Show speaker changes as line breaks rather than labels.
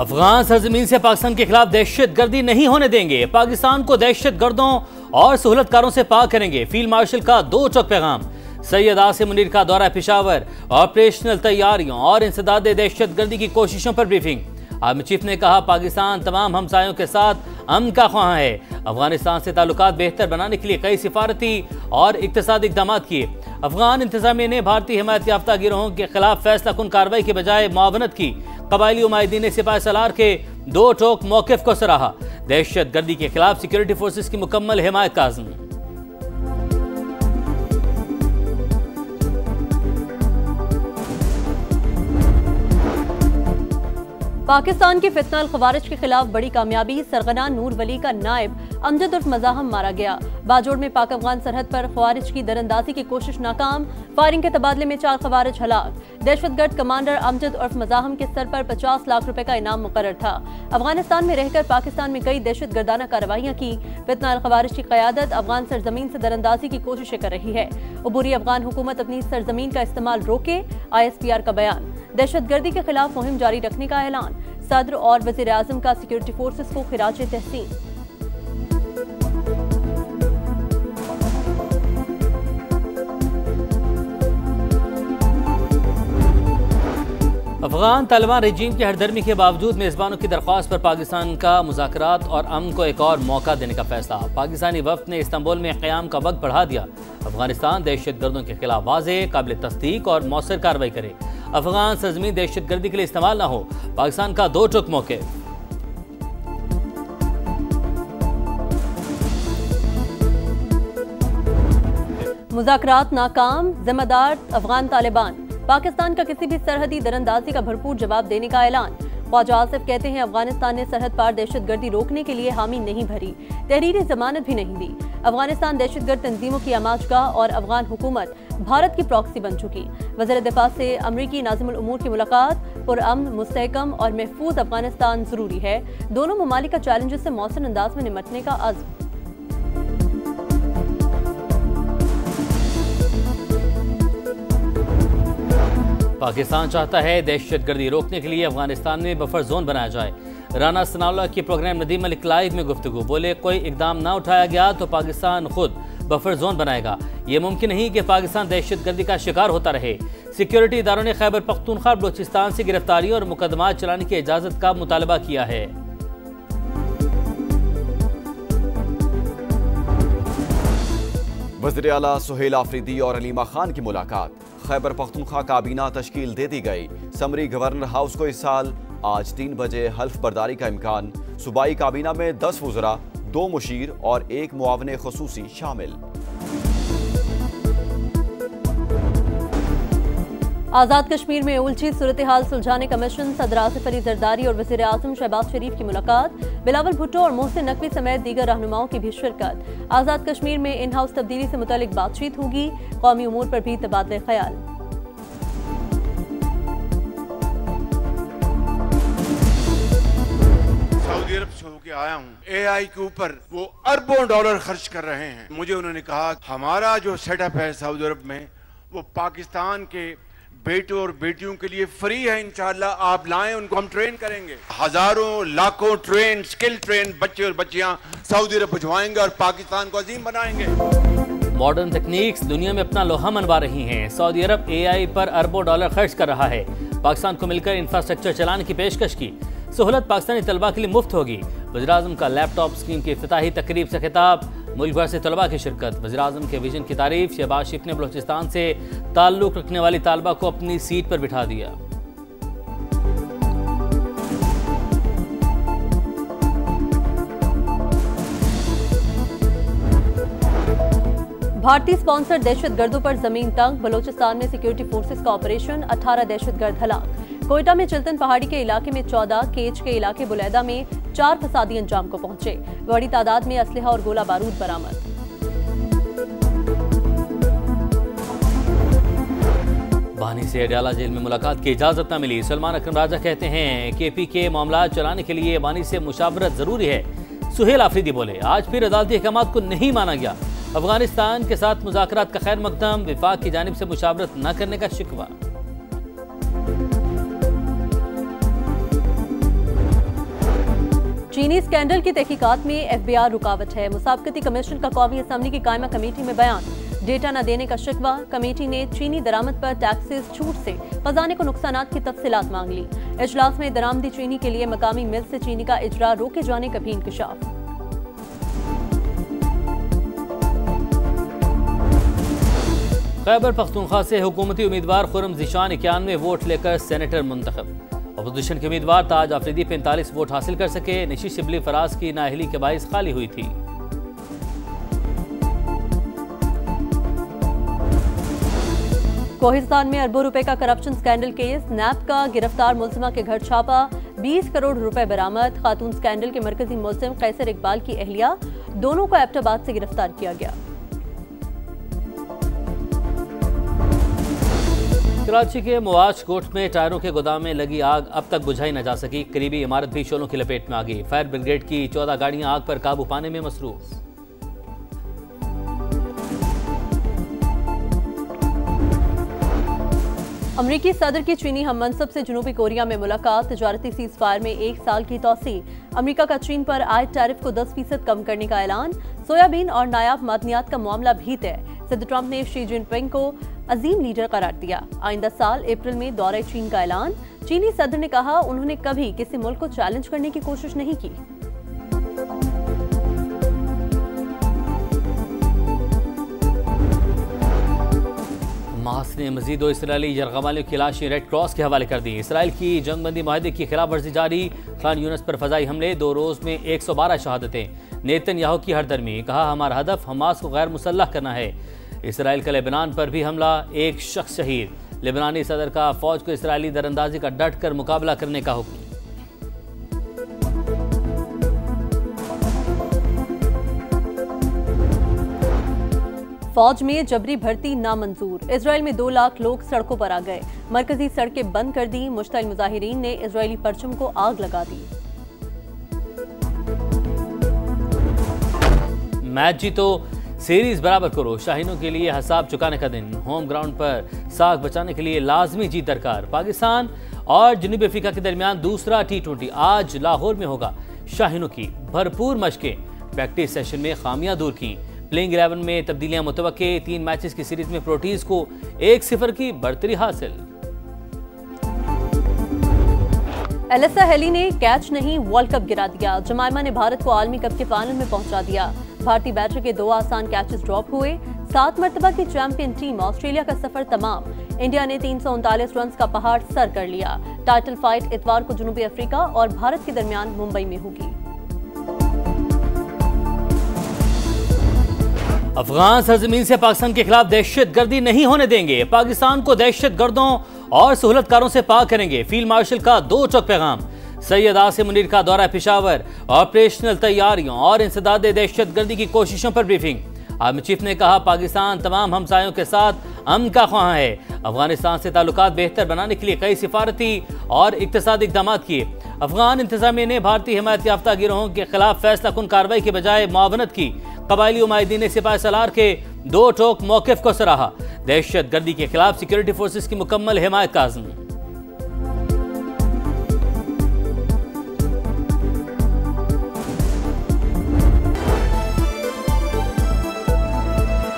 अफगान सरजमीन से पाकिस्तान के खिलाफ दहशत गर्दी नहीं होने देंगे। पाकिस्तान को दहशत गर्दों और सहूलतकारों से पाक करेंगे। फील्ड मार्शल का दो टोक पैगाम। सैयद आसिम मुनीर का दौरा पेशावर, ऑपरेशनल तैयारियों और इंसदाद दहशत गर्दी की कोशिशों पर ब्रीफिंग। आर्मी चीफ ने कहा पाकिस्तान तमाम हमसायों के साथ अमन का ख्वाह है। अफगानिस्तान से ताल्लुकात बेहतर बनाने के लिए कई सिफारती और इक्तसादी इक़दाम किए। अफगान इंतजामिया ने भारतीय हिमायत याफ्ता गिरोहों के खिलाफ फैसला कुन कार्रवाई के बजाय मुआवनत की। कबायली उमायदीन सिपाही सलार के दो टोक मौक़िफ़ को सराहा। दहशत गर्दी के खिलाफ सिक्योरिटी फोर्सेस की मुकम्मल हिमायत का अज़्म।
पाकिस्तान की फितना अल खवारिज के खिलाफ बड़ी कामयाबी। सरगना नूर वली का नायब अमजद उर्फ मज़ाहम मारा गया। बाजोड़ में पाक अफगान सरहद पर खवारिज की दरअंदाजी की कोशिश नाकाम। फायरिंग के तबादले में 4 खवारिज हलाक। दहशतगर्द कमांडर अमजद उर्फ मज़ाहम के सर पर 50 लाख रुपए का इनाम मुकर्रर था। अफगानिस्तान में रहकर पाकिस्तान में कई दहशत गर्दाना कार्रवाइयाँ की। फितना अल खवारिज की क़यादत अफगान सरजमीन से दरअंदाजी की कोशिशें कर रही है। अबूरी अफगान हुकूमत अपनी सरजमीन का इस्तेमाल रोके। ISPR का बयान। दहशतगर्दी के खिलाफ मुहिम जारी रखने का ऐलान। सदर और वज़ीर आज़म का सिक्योरिटी फोर्सेस को खिराज तहसीन।
अफगान तालिबान रजीम की हरदर्मी के बावजूद मेज़बानों की दरख्वास्त पर पाकिस्तान का मुज़ाकरात और अमन को एक और मौका देने का फैसला। पाकिस्तानी वफ़द ने इस्तांबुल में क़याम का वक्त बढ़ा दिया। अफगानिस्तान दहशत गर्दों के खिलाफ वाज़ेह, काबिल तस्दीक और मौसर कार्रवाई करे। अफगान सरजमीन दहशत गर्दी के लिए इस्तेमाल न हो। पाकिस्तान का दो टोक मौके।
मुज़ाकरात नाकाम। जिम्मेदार अफगान तालिबान। पाकिस्तान का किसी भी सरहदी दरअंदाजी का भरपूर जवाब देने का ऐलान। ख्वाजा आसिफ कहते हैं अफगानिस्तान ने सरहद पार दहशतगर्दी रोकने के लिए हामी नहीं भरी, तहरीरी जमानत भी नहीं दी। अफगानिस्तान दहशतगर्द तंजीमों की आमाजगाह और अफगान हुकूमत भारत की प्रॉक्सी बन चुकी। वज़ीर दिफा से अमरीकी नाज़िमुल उमूर की मुलाकात। पुरअमन, मुस्तहकम और महफूज अफगानिस्तान जरूरी है। दोनों ममालिक का चैलेंजेस से मौसर अंदाज में निपटने का अज़्म।
पाकिस्तान चाहता है दहशत गर्दी रोकने के लिए अफगानिस्तान में बफर जोन बनाया जाए। राना सनाउल्लाह की प्रोग्राम नदीम मलिक लाइव में गुफ्तगू। बोले कोई इकदाम ना उठाया गया तो पाकिस्तान खुद बफर जोन बनाएगा। ये मुमकिन नहीं कि पाकिस्तान दहशत गर्दी का शिकार होता रहे। सिक्योरिटी इदारों ने खैबर पख्तूनख्वा और बलूचिस्तान से गिरफ्तारियों और मुकदमात चलाने की इजाज़त का मुतालबा किया है।
वज़ीर आला सुहेल आफरीदी और अलीमा खान की मुलाकात। खैबर पख्तूनख्वा काबीना तश्कील दे दी गई। समरी गवर्नर हाउस को इस साल आज 3 बजे हल्फ बर्दारी का इम्कान। सूबाई काबीना में 10 वज़रा, 2 मुशीर और 1 मुआवने खुसूसी शामिल।
आज़ाद कश्मीर में उलझी सूरत हाल सुलझाने का मिशन। सदर आसिफ अली जरदारी और वज़ीर आज़म शहबाज शरीफ की मुलाकात। बिलावल भुट्टो और मोहसिन नकवी समेत दीगर रहनुमाओं की भी शिरकत। आज़ाद कश्मीर में इन हाउस तब्दीली से मुतालिक बातचीत होगी। कौमी उमूर पर भी तबादले ख्याल।
सऊदी अरब से होके आया हूँ। AI के ऊपर वो अरबों डॉलर खर्च कर रहे हैं। मुझे उन्होंने कहा हमारा जो सेटअप है सऊदी अरब में वो पाकिस्तान के बेटों और बेटियों के लिए फ्री है। इंशाअल्लाह आप लाएं, उनको हम ट्रेन करेंगे। हजारों लाखों ट्रेन, स्किल ट्रेन बच्चे और बच्चियां सऊदी अरब भिजवाएंगे और पाकिस्तान को अजीम बनाएंगे।
मॉडर्न टेक्निक्स दुनिया में अपना लोहा मनवा रही हैं। सऊदी अरब AI पर अरबों डॉलर खर्च कर रहा है। पाकिस्तान को मिलकर इंफ्रास्ट्रक्चर चलाने की पेशकश की। सहूलत पाकिस्तानी तलबा के लिए मुफ्त होगी। वज़ीर आज़म का लैपटॉप स्कीम की इफ्तिताही तकरीब से खिताब। मुल्क भर से तलबा की शिरकत। वज़ीर आज़म के विजन की तारीफ। शहबाज शरीफ ने बलूचिस्तान से ताल्लुक़ रखने वाली तालबा को अपनी सीट पर बिठा दिया।
भारतीय स्पॉन्सर दहशत गर्दों पर जमीन तंग। बलूचिस्तान में सिक्योरिटी फोर्सेस का ऑपरेशन। 18 दहशतगर्द हलाक। कोयटा में चिल्तन पहाड़ी के इलाके में 14, केच के इलाके बुलैदा में 4 फसादी अंजाम को पहुंचे। बड़ी तादाद में असलहा और गोला बारूद बरामद।
बानी से अडयाला जेल में मुलाकात की इजाजत न मिली। सलमान अकरम राजा कहते हैं KPK मामला चलाने के लिए बानी से मुशावरत जरूरी है। सुहेल आफरीदी बोले आज फिर अदालती अहकामात को नहीं माना गया। अफगानिस्तान के साथ मुज़ाकरात का खैर मकदम। विफाक की जानिब से मुशावरत न करने का शिकवा।
चीनी स्कैंडल की तहकीकात में FBI रुकावट है। मुसाबकती कमीशन का कौमी असम्बली की कायमा कमेटी में बयान। डेटा न देने का शिकवा। कमेटी ने चीनी दरामद पर टैक्सेस छूट से खजाने को नुकसानात की तफसीलात मांग ली। इजलास में दरामदी चीनी के लिए मकामी मिल से चीनी का इजरा रोके जाने का भी इंकशाफ।
खैबर पख्तूनख्वा से हुकूमती उम्मीदवार खुर्रम ज़ीशान 91 वोट लेकर सेनेटर मुंतखब। अपोजिशन के उम्मीदवार ताज आफरीदी 45 वोट हासिल कर सके। निशी शिबली फराज की नाअहली के बाइस खाली हुई थी।
कोहिस्तान में अरबों रुपए का करप्शन स्कैंडल केस। नैब का गिरफ्तार मुलजिमा के घर छापा। 20 करोड़ रुपए बरामद। खातून स्कैंडल के मरकजी मुलजिम कैसर इकबाल की अहलिया, दोनों को एबटाबाद से गिरफ्तार किया गया।
कराची के मुआज कोट में टायरों के गोदाम में लगी आग अब तक बुझाई न जा सकी। करीबी इमारत भी शोलों की लपेट में आ गई। फायर ब्रिगेड की 14 गाड़ियां आग पर काबू पाने में मसरूफ।
अमरीकी सदर की चीनी हम मनसब से जनूबी कोरिया में मुलाकात। तजारती सीज फायर में 1 साल की तोसी। अमरीका का चीन पर आयद टैरिफ को 10% कम करने का ऐलान। सोयाबीन और नायाब मादनियात का मामला भी तय। सदर ट्रंप ने शी जिनपिंग को अजीम लीडर करार दिया। आइंदा साल अप्रैल में दौरे चीन का ऐलान। चीनी सदर ने कहा उन्होंने कभी किसी मुल्क को चैलेंज करने की कोशिश नहीं की।
हमास ने मजीद 2 इसराइली यरगमालियों की लाशें रेड क्रॉस के हवाले कर दी। इसराइल की जंगबंदी माहदे की खिलाफ वर्जी जारी। खान यूनस पर फजाई हमले। 2 रोज में 112 शहादतें। नेतन्याहू की हरदर्मी। कहा हमारा हदफ हमास को गैर मुसल्लह करना है। इसराइल का लेबनान पर भी हमला। 1 शख्स शहीद। लेबनानी सदर का फौज को इसराइली दरअंदाजी का डट कर मुकाबला करने का हुक्म।
फौज में जबरी भर्ती नामंजूर। इजराइल में 2 लाख लोग सड़कों पर आ गए। मरकजी सड़कें बंद कर दी। मुश्तइल मुजाहिरीन ने इजरायली परचम को आग लगा दी।
मैच जीतो, सीरीज बराबर करो। शाहीनों के लिए हिसाब चुकाने का दिन। होम ग्राउंड पर साख बचाने के लिए लाजमी जीत दरकार। पाकिस्तान और जनूबी अफ्रीका के दरमियान दूसरा T20 आज लाहौर में होगा। शाहीनों की भरपूर मशकें। प्रैक्टिस सेशन में खामियां दूर की। प्लेइंग 11 में तब्दीलियां मुतवक्के। 3 मैचेस की सीरीज में प्रोटीज को 1-0 की बढ़तरी हासिल।
एलिसा हेली ने कैच नहीं वर्ल्ड कप गिरा दिया। जमाइमा ने भारत को आलमी कप के फाइनल में पहुंचा दिया। भारतीय बैटर के 2 आसान कैचेस ड्रॉप हुए। 7 मरतबा की चैंपियन टीम ऑस्ट्रेलिया का सफर तमाम। इंडिया ने 339 रन का पहाड़ सर कर लिया। टाइटल फाइट इतवार को जनूबी अफ्रीका और भारत के दरमियान मुंबई में होगी।
अफगान सरजमीन से पाकिस्तान के खिलाफ दहशतगर्दी नहीं होने देंगे। पाकिस्तान को दहशतगर्दों और सहूलतकारों से पाक करेंगे। फील्ड मार्शल का 2 टोक पैगाम। सैयद आसिम मुनीर का दौरा पेशावर। ऑपरेशनल तैयारियों और इंसदाद दहशतगर्दी की कोशिशों पर ब्रीफिंग। आर्मी चीफ ने कहा पाकिस्तान तमाम हमसायों के साथ अमन का ख्वाह है। अफगानिस्तान से ताल्लुकात बेहतर बनाने के लिए कई सिफारती और इक्तसादी इक़दाम किए। अफगान इंतजामिया ने भारतीय हिमायत याफ्ता गिरोहों के खिलाफ फैसला कुन कार्रवाई के बजाय मुआवनत की। कबायली उमायदीन ने सिपाही सलार के 2 टोक मौक़िफ़ को सराहा। दहशतगर्दी के खिलाफ सिक्योरिटी फोर्सेस की मुकम्मल हिमायत का अज़्म।